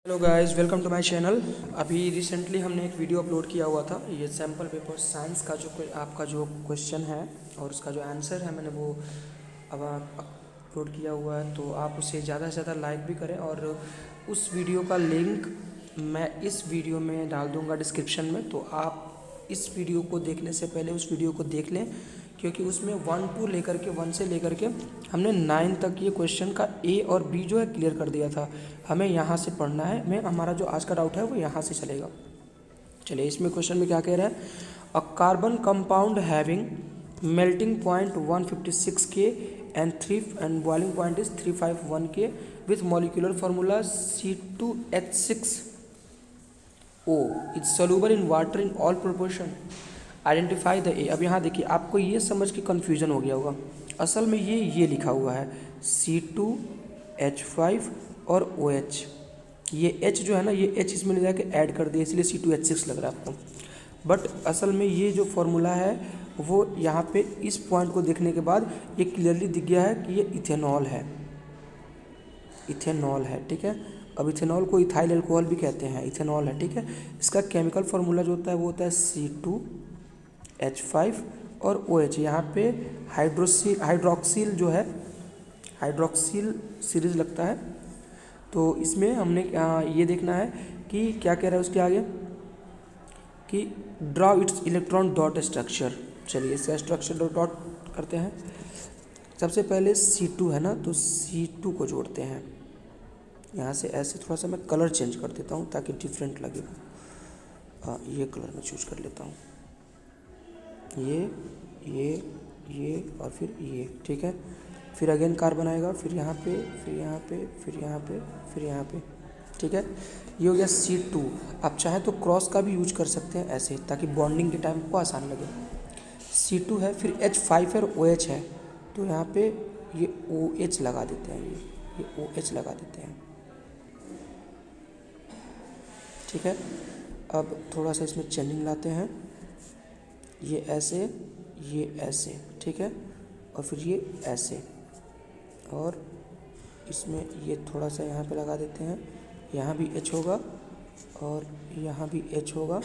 Hello guys, welcome to my channel. अभी recently हमने एक वीडियो अपलोड किया हुआ था। ये सैम्पल पेपर साइंस का जो आपका जो क्वेश्चन है और उसका जो आंसर है मैंने वो अब अपलोड किया हुआ है। तो आप उसे ज़्यादा से ज़्यादा लाइक भी करें और उस वीडियो का लिंक मैं इस वीडियो में डाल दूँगा डिस्क्रिप्शन में। तो आप इस वीडियो को देखने से पहले उस वीडियो को देख लें, क्योंकि उसमें 1 से लेकर के हमने 9 तक ये क्वेश्चन का ए और बी जो है क्लियर कर दिया था। हमें यहाँ से पढ़ना है। हमारा जो आज का डाउट है वो यहाँ से चलेगा। चलिए, इसमें क्वेश्चन में क्या कह रहा है। A carbon compound having melting point 156 के एंड बॉइलिंग पॉइंट इज 351 के with molecular formula C2H6O is soluble in water in all proportion. Identify the ए। अब यहाँ देखिए, आपको ये समझ के कन्फ्यूजन हो गया होगा। असल में ये लिखा हुआ है C2H5 और OH। ये H जो है ना, ये H इसमें ले जाके ऐड कर दिया, इसलिए C2H6 लग रहा है आपको। बट असल में ये जो फॉर्मूला है वो यहाँ पे इस पॉइंट को देखने के बाद ये क्लियरली दिख गया है कि ये इथेनॉल है। इथेनॉल है, ठीक है। अब इथेनॉल को इथाइल अल्कोहल भी कहते हैं, इथेनॉल है, ठीक है। इसका केमिकल फार्मूला जो होता है वो होता है C2H5 और OH। यहाँ पे हाइड्रोक्सिल जो है, हाइड्रोक्सिल सीरीज लगता है। तो इसमें हमने ये देखना है कि क्या कह रहा है उसके आगे कि draw it's electron dot structure. चलिए, इसका स्ट्रक्चर डॉट करते हैं। सबसे पहले C2 है ना, तो C2 को जोड़ते हैं। यहाँ से ऐसे थोड़ा सा मैं कलर चेंज कर देता हूँ ताकि डिफरेंट लगेगा। ये कलर मैं चूज कर लेता हूँ, ये और फिर ये, ठीक है। फिर अगेन कार्बन आएगा, फिर यहाँ पे, फिर यहाँ पे, फिर यहाँ पे, फिर यहाँ पे, ठीक है। ये हो गया C2। आप चाहे तो क्रॉस का भी यूज कर सकते हैं ऐसे, ताकि बॉन्डिंग के टाइम को आसान लगे। C2 है, फिर H5 है और OH है, तो यहाँ पे ये OH लगा देते हैं, ये OH लगा देते हैं, ठीक है। अब थोड़ा सा इसमें चेंजिंग लाते हैं, ये ऐसे, ठीक है, और फिर ये ऐसे, और इसमें ये थोड़ा सा यहाँ पे लगा देते हैं। यहाँ भी H होगा और यहाँ भी H होगा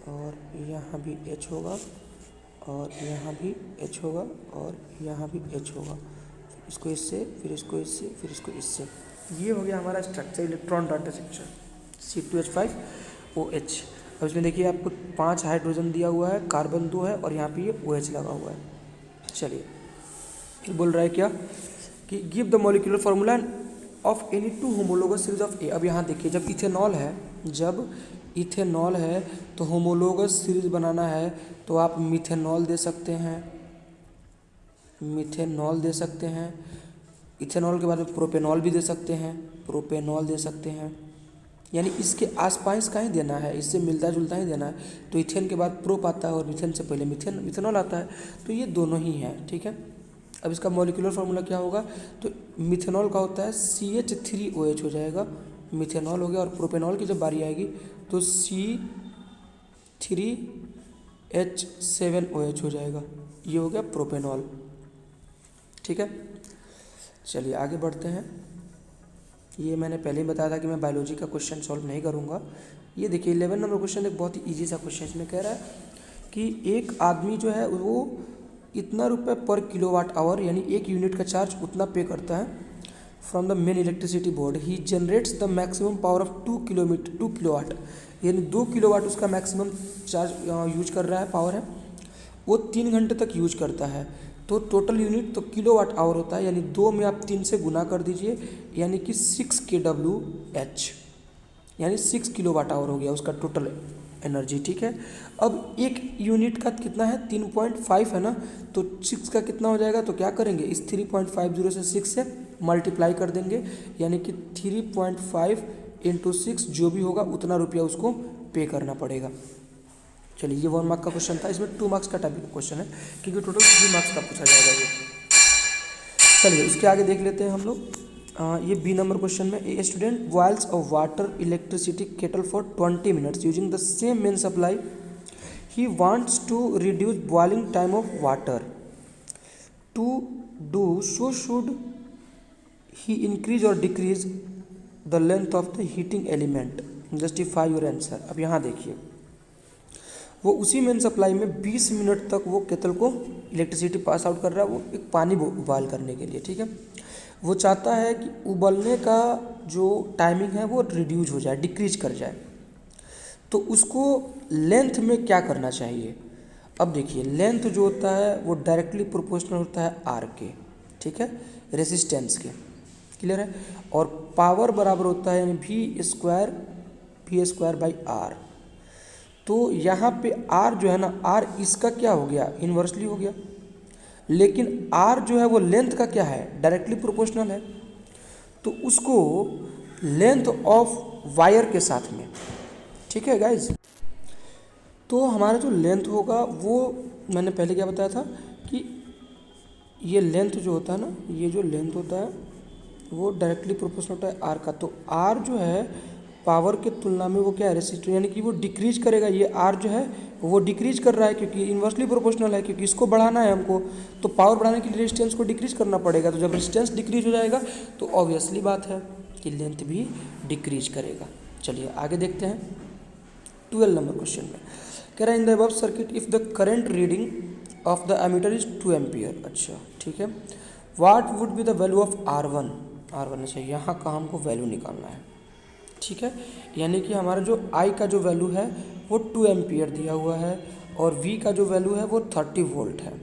और यहाँ भी H होगा और यहाँ भी H होगा और यहाँ भी H होगा। फिर इसको इससे, फिर इसको इससे, फिर इसको इससे। ये हो गया हमारा structure, electron data structure C2H5OH। अब इसमें देखिए आपको 5 हाइड्रोजन दिया हुआ है, कार्बन 2 है और यहाँ पे ये OH लगा हुआ है। चलिए, फिर बोल रहा है क्या कि give the molecular formula of any two homologous series of A. अब यहाँ देखिए, जब इथेनॉल है तो होमोलोगस सीरीज बनाना है तो आप मिथेनॉल दे सकते हैं, इथेनॉल के बाद में प्रोपेनॉल भी दे सकते हैं, यानी इसके आसपास का ही देना है, इससे मिलता जुलता ही देना है। तो इथेन के बाद प्रोप आता है और मिथेन से पहले मिथेनॉल आता है, तो ये दोनों ही हैं, ठीक है। अब इसका मॉलिक्यूलर फार्मूला क्या होगा, तो मिथेनॉल का होता है CH3OH हो जाएगा, मिथेनॉल हो गया। और प्रोपेनॉल की जब बारी आएगी तो C3H7OH हो जाएगा, ये हो गया प्रोपेनॉल, ठीक है। चलिए आगे बढ़ते हैं। ये मैंने पहले ही बताया था कि मैं बायोलॉजी का क्वेश्चन सॉल्व नहीं करूँगा। ये देखिए 11 नंबर क्वेश्चन एक बहुत ही ईजी सा क्वेश्चन। इसमें कह रहा है कि एक आदमी जो है वो इतना रुपए पर किलोवाट आवर, यानी 1 यूनिट का चार्ज उतना पे करता है from the main electricity board. He generates the maximum power of 2 kilowatt, यानी 2 किलोवाट उसका मैक्सिमम चार्ज यूज कर रहा है, पावर है, वो 3 घंटे तक यूज करता है। तो टोटल यूनिट तो किलोवाट आवर होता है, यानी 2 में आप 3 से गुना कर दीजिए, यानी कि 6 kWh, यानी 6 किलोवाट आवर हो गया उसका टोटल एनर्जी, ठीक है। अब एक यूनिट का कितना है, 3.5 है ना, तो 6 का कितना हो जाएगा, तो क्या करेंगे, इस 3.50 से 6 से मल्टीप्लाई कर देंगे, यानी कि 3.5 × 6 जो भी होगा उतना रुपया उसको पे करना पड़ेगा। चलिए, ये 1 मार्क का क्वेश्चन था। इसमें 2 मार्क्स का टाइप का क्वेश्चन है, क्योंकि टोटल 3 मार्क्स का पूछा जाएगा ये। चलिए उसके आगे देख लेते हैं हम लोग। ये बी नंबर क्वेश्चन में, a student boils a water electricity kettle for 20 minutes using the same main supply. He wants to reduce boiling time of water. To do so should he increase और decrease the length of the heating element, justify your answer. अब यहाँ देखिए, वो उसी main supply में 20 minute तक वो केतल को इलेक्ट्रिसिटी पास आउट कर रहा है, वो एक पानी उबाल करने के लिए, ठीक है। वो चाहता है कि उबलने का जो टाइमिंग है वो रिड्यूज हो जाए, डिक्रीज कर जाए। तो उसको लेंथ में क्या करना चाहिए? अब देखिए, लेंथ जो होता है वो डायरेक्टली प्रोपोर्शनल होता है आर के, ठीक है, रेसिस्टेंस के, क्लियर है। और पावर बराबर होता है यानी वी स्क्वायर बाई आर। तो यहाँ पे आर जो है ना, आर इसका क्या हो गया, इन्वर्सली हो गया। लेकिन आर जो है वो लेंथ का क्या है, डायरेक्टली प्रोपोर्शनल है। तो उसको लेंथ ऑफ वायर के साथ में, ठीक है गाइज। तो हमारा जो लेंथ होगा वो मैंने पहले क्या बताया था कि ये लेंथ जो होता है ना, ये जो लेंथ होता है वो डायरेक्टली प्रोपोर्शनल होता है आर का। तो आर जो है पावर के तुलना में वो क्या है, रेसिस्टेंस, यानी कि वो डिक्रीज करेगा। ये आर जो है वो डिक्रीज कर रहा है क्योंकि इन्वर्सली प्रोपोर्शनल है, क्योंकि इसको बढ़ाना है हमको। तो पावर बढ़ाने के लिए रेजिस्टेंस को डिक्रीज करना पड़ेगा। तो जब रेजिस्टेंस डिक्रीज हो जाएगा तो ऑब्वियसली बात है कि लेंथ भी डिक्रीज करेगा। चलिए आगे देखते हैं 12 नंबर क्वेश्चन में। कह रहा है in the above circuit if the current reading of the ammeter is 2 ampere. अच्छा ठीक है, what would be the value of R1। अच्छा यहाँ का हमको वैल्यू निकालना है, ठीक है। यानी कि हमारा जो I का जो वैल्यू है वो 2 एम्पियर दिया हुआ है और V का जो वैल्यू है वो 30 वोल्ट है,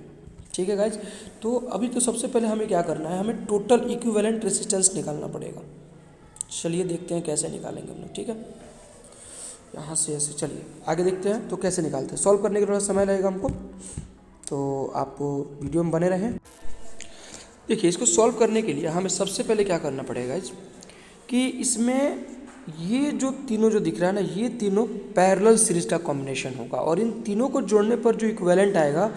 ठीक है गाइज। तो अभी तो सबसे पहले हमें क्या करना है, हमें टोटल इक्विवेलेंट रेजिस्टेंस निकालना पड़ेगा। चलिए देखते हैं कैसे निकालेंगे हम लोग, ठीक है। यहाँ से ऐसे चलिए आगे देखते हैं तो कैसे निकालते हैं। सॉल्व करने के थोड़ा समय लगेगा हमको, तो आप वीडियो में बने रहें। देखिए इसको सॉल्व करने के लिए हमें सबसे पहले क्या करना पड़ेगा कि इसमें ये जो तीनों जो दिख रहा है ना, ये तीनों पैरेलल सीरीज का कॉम्बिनेशन होगा और इन तीनों को जोड़ने पर जो इक्विवेलेंट आएगा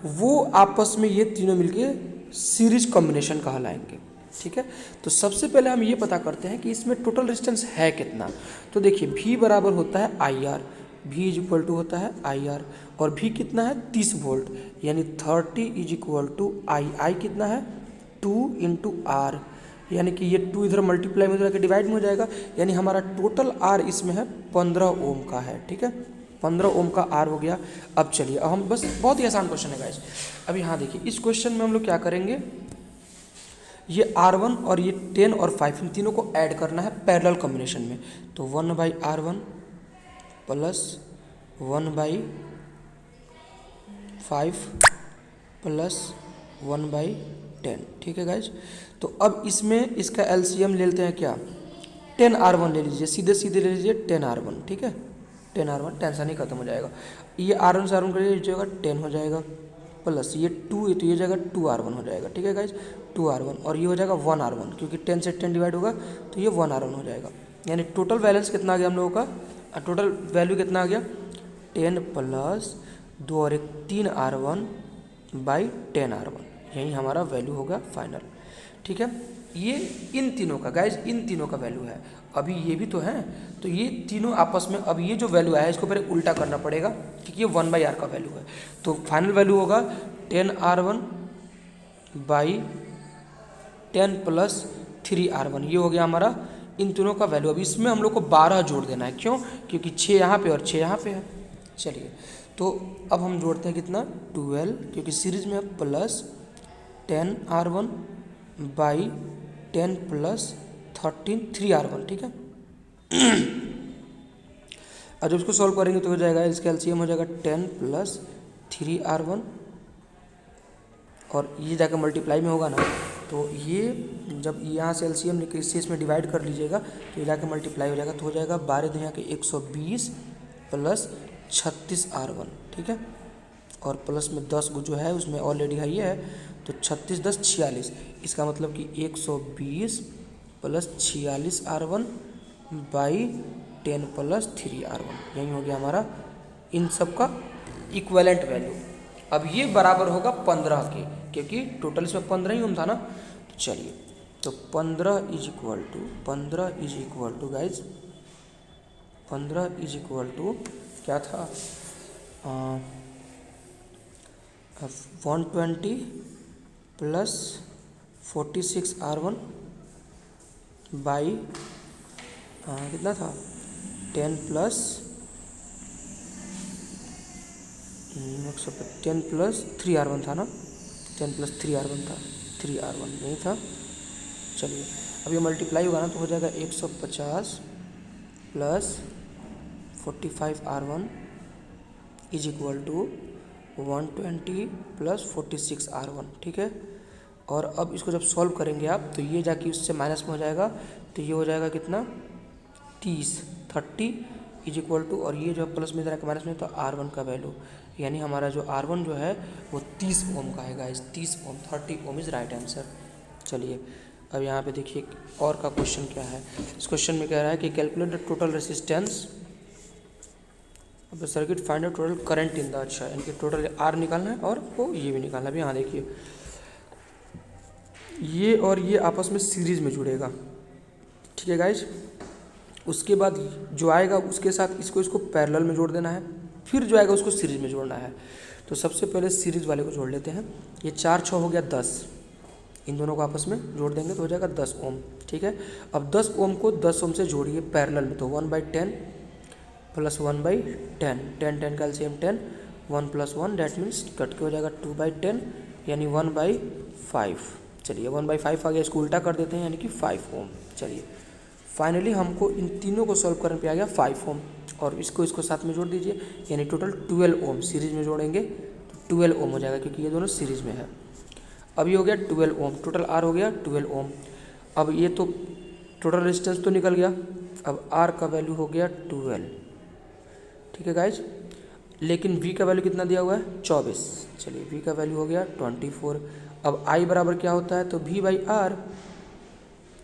वो आपस में ये तीनों मिलके सीरीज कॉम्बिनेशन कहलाएंगे, ठीक है। तो सबसे पहले हम ये पता करते हैं कि इसमें टोटल रेजिस्टेंस है कितना। तो देखिए V बराबर होता है IR, V is equal to होता है IR और V कितना है 30 वोल्ट, यानी 30 इज इक्वल टू I कितना है 2 इंटू R, यानी कि ये 2 इधर मल्टीप्लाई में जाकर डिवाइड में हो जाएगा, यानी हमारा टोटल R इसमें है 15 ओम का है, ठीक है। 15 ओम का R हो गया। अब चलिए अब हम बस बहुत ही आसान क्वेश्चन है गाइस। अब यहाँ देखिए इस क्वेश्चन में हम लोग क्या करेंगे, ये R1 और ये 10 और 5 इन तीनों को ऐड करना है पैरेलल कॉम्बिनेशन में। तो 1/R1 प्लस 1/5 प्लस 1/10, ठीक है गाइज। तो अब इसमें इसका LCM ले लेते हैं क्या, 10R1 ले लीजिए, सीधे सीधे ले लीजिए 10R1, ठीक है। 10R1 टेंशन ही खत्म हो जाएगा। ये R1 से R1 करिए, जाएगा 10 हो जाएगा, प्लस ये 2 तो ये जाएगा 2R1 हो जाएगा, ठीक है गाइज। 2R1 और ये हो जाएगा 1R1, क्योंकि 10 से 10 डिवाइड होगा तो ये 1R1 हो जाएगा। यानी टोटल बैलेंस कितना आ गया हम लोगों का, टोटल वैल्यू कितना आ गया 10 प्लस 2 और 1 3R1 बाई 10R1, यही हमारा वैल्यू होगा फाइनल, ठीक है। ये इन तीनों का गाइज, इन तीनों का वैल्यू है। अभी ये भी तो है, तो ये तीनों आपस में, अब ये जो वैल्यू आया है इसको पहले उल्टा करना पड़ेगा क्योंकि ये 1/R का वैल्यू है। तो फाइनल वैल्यू होगा 10R1 बाई 10 प्लस 3R1, ये हो गया हमारा इन तीनों का वैल्यू। अब इसमें हम लोग को 12 जोड़ देना है, क्यों, क्योंकि 6 यहाँ पे और 6 यहाँ पे है। चलिए तो अब हम जोड़ते हैं कितना 12, क्योंकि सीरीज में है, plus 10R1 by 10 plus 13 3R1, ठीक है। और जब इसको सॉल्व करेंगे तो हो जाएगा, इसका LCM हो जाएगा 10 प्लस 3R1 और ये जाकर मल्टीप्लाई में होगा ना, तो ये जब यहाँ से LCM निकल इससे इसमें डिवाइड कर लीजिएगा तो ये जाकर मल्टीप्लाई हो जाएगा, तो हो जाएगा 12 दुनिया के 120 प्लस 36R1, ठीक है। और प्लस में 10 जो है उसमें ऑलरेडी है ये है, तो 36 10 46, इसका मतलब कि 120 plus 46R1 by 10 plus 3R1, यही हो गया हमारा इन सब का इक्विवेलेंट वैल्यू। अब ये बराबर होगा 15 के, क्योंकि टोटल इसमें 15 ही ओम था ना। तो चलिए तो 15 is equal to guys, 15 is equal to क्या था 120 प्लस 46R1 बाई कितना था 10 प्लस 3R1 था ना, 10 प्लस 3R1 था, 3R1 नहीं था। चलिए अब ये मल्टीप्लाई होगा ना तो हो जाएगा 150 plus 45R1 is equal to 120 plus 46R1, ठीक है। और अब इसको जब सॉल्व करेंगे आप तो ये जाके उससे माइनस में हो जाएगा, तो ये हो जाएगा कितना 30 इज इक्वल टू, और ये जो प्लस में इधर आके माइनस में, तो R1 का वैल्यू यानी हमारा जो R1 जो है वो 30 ओम का है guys, 30 ohm, 30 ohm is right answer. चलिए अब यहाँ पे देखिए और का क्वेश्चन क्या है। इस क्वेश्चन में कह रहा है कि कैलकुलेट द टोटल रेसिस्टेंस अब circuit find the total current in the, अच्छा इनके टोटल R निकालना है और वो ये भी निकालना है। अभी यहाँ देखिए ये और ये आपस में सीरीज़ में जुड़ेगा, ठीक है गाइज। उसके बाद जो आएगा उसके साथ इसको पैरेलल में जोड़ देना है, फिर जो आएगा उसको सीरीज में जोड़ना है। तो सबसे पहले सीरीज वाले को जोड़ लेते हैं। ये 4 6 हो गया 10, इन दोनों को आपस में जोड़ देंगे तो हो जाएगा 10 ओम, ठीक है। अब 10 ओम को 10 ओम से जोड़िए पैरेलल में, तो 1/10 plus 1/10, 10 10 calcium 10, 1 + 1 that means cut के हो जाएगा 2/10 यानी 1/5। चलिए 1/5 आ गया, इसको उल्टा कर देते हैं यानी कि 5 ओम। चलिए फाइनली हमको इन तीनों को सॉल्व करने पे आ गया 5 ओम, और इसको साथ में जोड़ दीजिए यानी टोटल 12 ओम। सीरीज में जोड़ेंगे तो 12 ओम हो जाएगा क्योंकि ये दोनों सीरीज में है। अब ये हो गया 12 ओम, टोटल R हो गया 12 ओम। अब ये तो टोटल रेजिस्टेंस तो निकल गया, अब R का वैल्यू हो गया 12, ठीक है गाइज। लेकिन V का वैल्यू कितना दिया हुआ है 24। चलिए V का वैल्यू हो गया 24। अब I बराबर क्या होता है, तो V/R,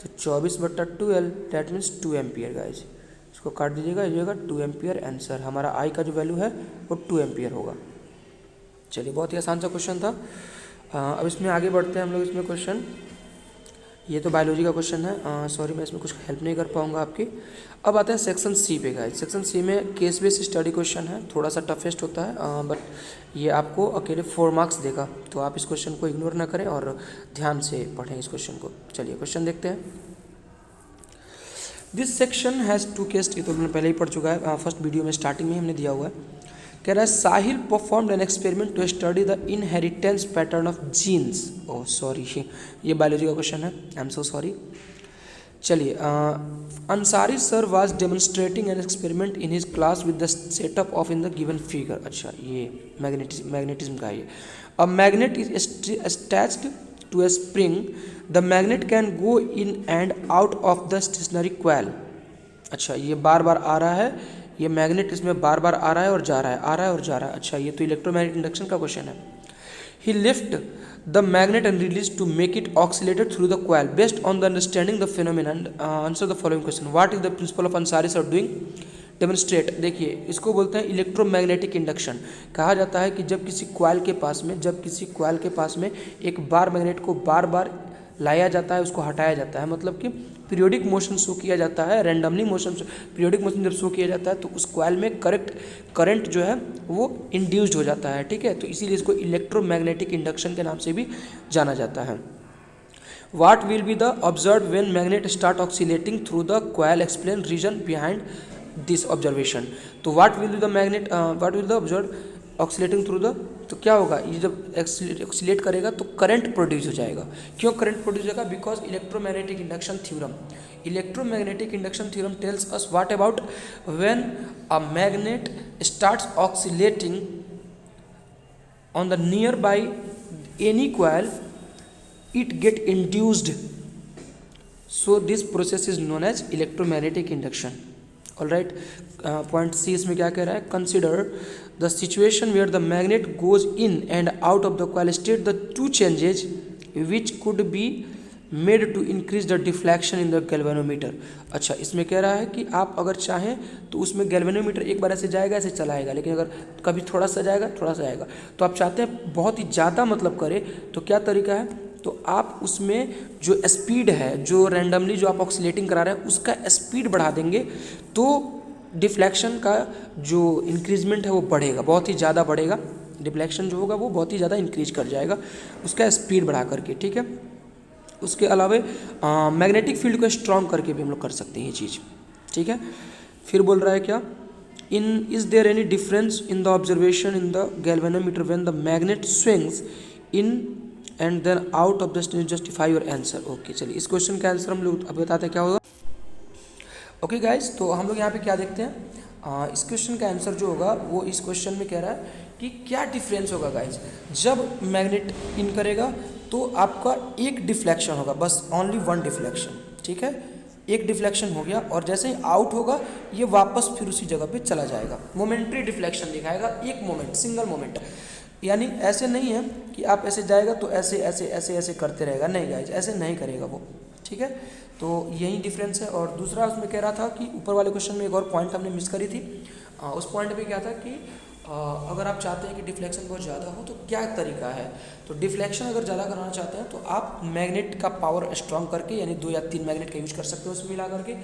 तो 24/12 डैट मीन्स 2 एम्पियर गाइज। इसको काट दीजिएगा, ये होगा 2 एम्पियर आंसर। हमारा I का जो वैल्यू है वो 2 एम्पियर होगा। चलिए बहुत ही आसान सा क्वेश्चन था। अब इसमें आगे बढ़ते हैं हम लोग। इसमें क्वेश्चन ये तो बायोलॉजी का क्वेश्चन है, सॉरी मैं इसमें कुछ हेल्प नहीं कर पाऊंगा आपकी। अब आते हैं सेक्शन सी पे गाइज। सेक्शन सी में केस बेस्ड स्टडी क्वेश्चन है, थोड़ा सा टफेस्ट होता है, बट ये आपको अकेले 4 मार्क्स देगा, तो आप इस क्वेश्चन को इग्नोर ना करें और ध्यान से पढ़ें इस क्वेश्चन को। चलिए क्वेश्चन देखते हैं। दिस सेक्शन हैज़ 2 केस, ये तो मैंने पहले ही पढ़ चुका है, फर्स्ट वीडियो में स्टार्टिंग में हमने दिया हुआ है। कह रहा है Sahil performed an experiment to study the inheritance pattern of genes. Oh sorry, ये बायोलॉजी का क्वेश्चन है, आई एम सो सॉरी। चलिए Ansari sir was demonstrating an experiment in his class with the setup of in the given figure. अच्छा ये magnetism का है। A magnet is attached to a spring, the magnet can go in and out of the stationary coil. अच्छा ये बार बार आ रहा है, ये magnet इसमें बार बार आ रहा है और जा रहा है, आ रहा है और जा रहा है। अच्छा ये तो इलेक्ट्रोमैग्नेटिक इंडक्शन का क्वेश्चन है। He lift the magnet and release to make it oscillated through the coil based on the understanding the phenomenon. Answer the following question, what is the principle of Ansari sir doing? Demonstrate. देखिए इसको बोलते हैं electromagnetic induction. कहा जाता है कि जब किसी क्वाइल के पास में एक बार मैग्नेट को बार बार लाया जाता है, उसको हटाया जाता है, मतलब कि पीरियोडिक मोशन शो किया जाता है, रैंडमली मोशन, पीरियोडिक मोशन जब शो किया जाता है तो उस क्वाइल में करंट जो है वो इंड्यूस्ड हो जाता है, ठीक है। तो इसीलिए इसको इलेक्ट्रोमैग्नेटिक इंडक्शन के नाम से भी जाना जाता है। What will be the observe when magnet start oscillating through the coil, explain reason behind this observation. तो what will be the magnet, what will the observe oscillating through the, तो क्या होगा, ये जब ऑक्सीलेट करेगा तो करंट प्रोड्यूस हो जाएगा। क्यों करंट प्रोड्यूस होगा? Because electromagnetic induction theorem, electromagnetic induction theorem tells us what about when a magnet starts oscillating on the near by any coil it get induced, so this process is known as electromagnetic induction. All right, point C इसमें क्या कह रहा है, consider the situation where the magnet goes in and out of the coil, state the 2 changes which could be made to increase the deflection in the galvanometer. अच्छा इसमें कह रहा है कि आप अगर चाहें तो उसमें गैल्वेनोमीटर एक बार ऐसे जाएगा, ऐसे चलाएगा, लेकिन अगर कभी थोड़ा सा जाएगा, थोड़ा सा जाएगा, तो आप चाहते हैं बहुत ही ज़्यादा मतलब करे, तो क्या तरीका है, तो आप उसमें जो स्पीड है, जो रैंडमली जो आप ऑक्सीलेटिंग करा रहे हैं उसका स्पीड बढ़ा देंगे, तो डिफ्लेक्शन का जो इंक्रीजमेंट है वो बढ़ेगा, बहुत ही ज़्यादा बढ़ेगा। डिफ्लेक्शन जो होगा वो बहुत ही ज़्यादा इंक्रीज कर जाएगा उसका स्पीड बढ़ा करके, ठीक है। उसके अलावा मैग्नेटिक फील्ड को स्ट्रॉन्ग करके भी हम लोग कर सकते हैं ये चीज़, ठीक है। फिर बोल रहा है क्या, in is there any difference in the observation in the galvanometer when the magnet swings in and then out of the station, justify your answer. Okay चलिए इस क्वेश्चन का आंसर हम लोग अब बताते हैं क्या होगा। ओके गाइज, तो हम लोग यहाँ पे क्या देखते हैं, इस क्वेश्चन का आंसर जो होगा वो इस क्वेश्चन में कह रहा है कि क्या डिफरेंस होगा गाइज, जब मैग्नेट इन करेगा तो आपका एक डिफ्लेक्शन होगा, बस ओनली वन डिफ्लेक्शन, ठीक है, एक डिफ्लेक्शन हो गया, और जैसे ही आउट होगा ये वापस फिर उसी जगह पे चला जाएगा, मोमेंट्री डिफ्लेक्शन दिखाएगा, एक मोमेंट, सिंगल मोमेंट, यानी ऐसे नहीं है कि आप ऐसे जाएगा तो ऐसे ऐसे ऐसे ऐसे करते रहेगा, नहीं गाइज ऐसे नहीं करेगा वो, ठीक है। तो यही डिफरेंस है। और दूसरा उसमें कह रहा था कि ऊपर वाले क्वेश्चन में एक और पॉइंट हमने मिस करी थी, उस पॉइंट में क्या था कि अगर आप चाहते हैं कि डिफ्लेक्शन बहुत ज़्यादा हो तो क्या तरीका है, तो डिफ्लेक्शन अगर ज़्यादा कराना चाहते हैं तो आप मैग्नेट का पावर स्ट्रॉन्ग करके, यानी 2 या 3 मैग्नेट का यूज कर सकते हो उसमें मिला करके,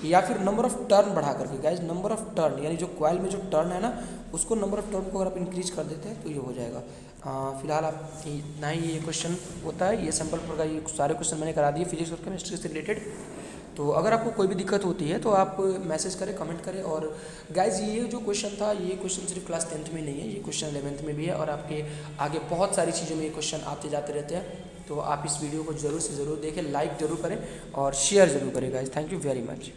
या फिर नंबर ऑफ टर्न बढ़ा करके, गाइज नंबर ऑफ टर्न, यानी जो कॉइल में जो टर्न है ना उसको, नंबर ऑफ टर्न को अगर आप इंक्रीज कर देते हैं तो ये हो जाएगा। फिलहाल आप ना ही ये क्वेश्चन होता है, ये सैम्पल पर का ये सारे क्वेश्चन मैंने करा दिए फिजिक्स और केमिस्ट्री से रिलेटेड। तो अगर आपको कोई भी दिक्कत होती है तो आप मैसेज करें, कमेंट करें। और गाइज ये जो क्वेश्चन था, ये क्वेश्चन सिर्फ क्लास 10th में नहीं है, ये क्वेश्चन 11th में भी है, और आपके आगे बहुत सारी चीज़ों में ये क्वेश्चन आते जाते रहते हैं। तो आप इस वीडियो को ज़रूर से ज़रूर देखें, लाइक ज़रूर करें और शेयर ज़रूर करें guys. Thank you very much.